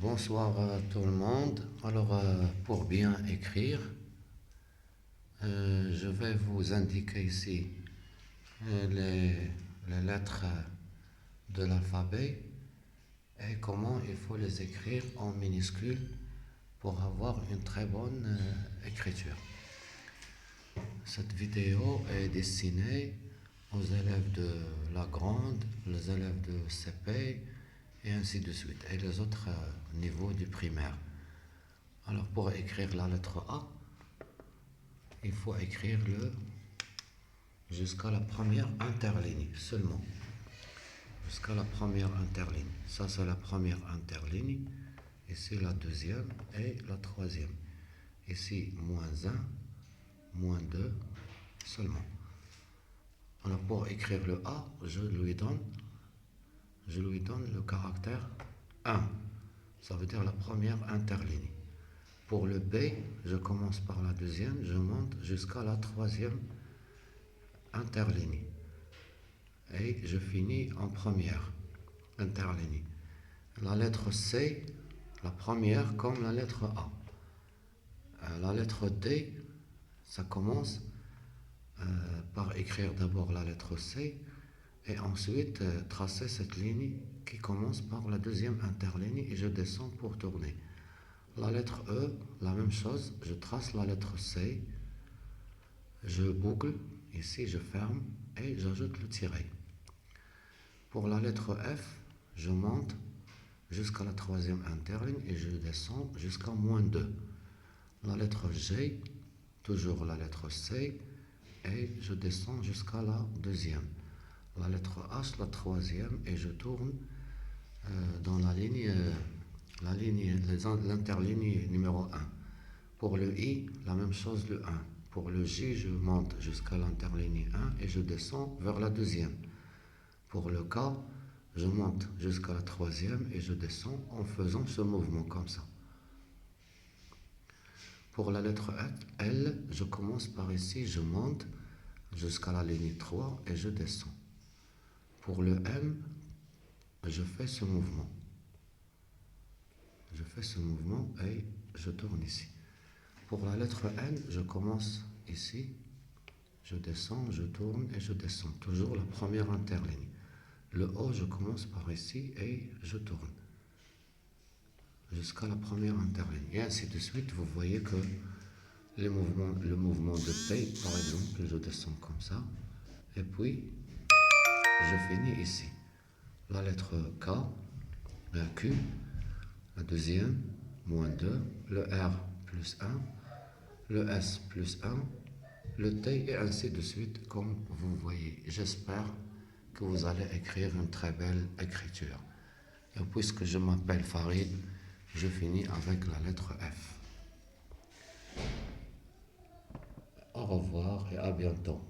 Bonsoir à tout le monde. Alors, pour bien écrire, je vais vous indiquer ici les lettres de l'alphabet et comment il faut les écrire en minuscules pour avoir une très bonne écriture. Cette vidéo est destinée aux élèves de la grande, les élèves de CP et ainsi de suite, et les autres niveaux du primaire. Alors pour écrire la lettre A, il faut écrire jusqu'à la première interligne seulement. Jusqu'à la première interligne. Ça c'est la première interligne. Ici la deuxième et la troisième. Ici -1, -2 seulement. Alors pour écrire le A, je lui donne le caractère 1. Ça veut dire la première interligne. Pour le B, je commence par la deuxième, je monte jusqu'à la troisième interligne. Et je finis en première interligne. La lettre C, la première comme la lettre A. La lettre D, ça commence par écrire d'abord la lettre C et ensuite tracer cette ligne qui commence par la deuxième interligne et je descends pour tourner. La lettre E, la même chose, je trace la lettre C, je boucle, ici je ferme et j'ajoute le tiret. Pour la lettre F, je monte jusqu'à la troisième interligne et je descends jusqu'à -2. La lettre G, toujours la lettre C et je descends jusqu'à la deuxième. La lettre H, la troisième et je tourne dans l'interligne numéro 1. Pour le I, la même chose, le 1. Pour le J, je monte jusqu'à l'interligne 1 et je descends vers la deuxième. Pour le K, je monte jusqu'à la troisième et je descends en faisant ce mouvement comme ça. Pour la lettre L, je commence par ici, je monte jusqu'à la ligne 3 et je descends. Pour le M, je fais ce mouvement. Je fais ce mouvement et je tourne ici. Pour la lettre N, je commence ici, je descends, je tourne et je descends. Toujours la première interligne. Le O, je commence par ici et je tourne jusqu'à la première interligne. Et ainsi de suite, vous voyez que le mouvement de P, par exemple, je descends comme ça. Et puis, je finis ici. La lettre K, la Q, la deuxième, -2, le R +1, le S +1, le T et ainsi de suite comme vous voyez. J'espère que vous allez écrire une très belle écriture. Et puisque je m'appelle Farid, je finis avec la lettre F. Au revoir et à bientôt.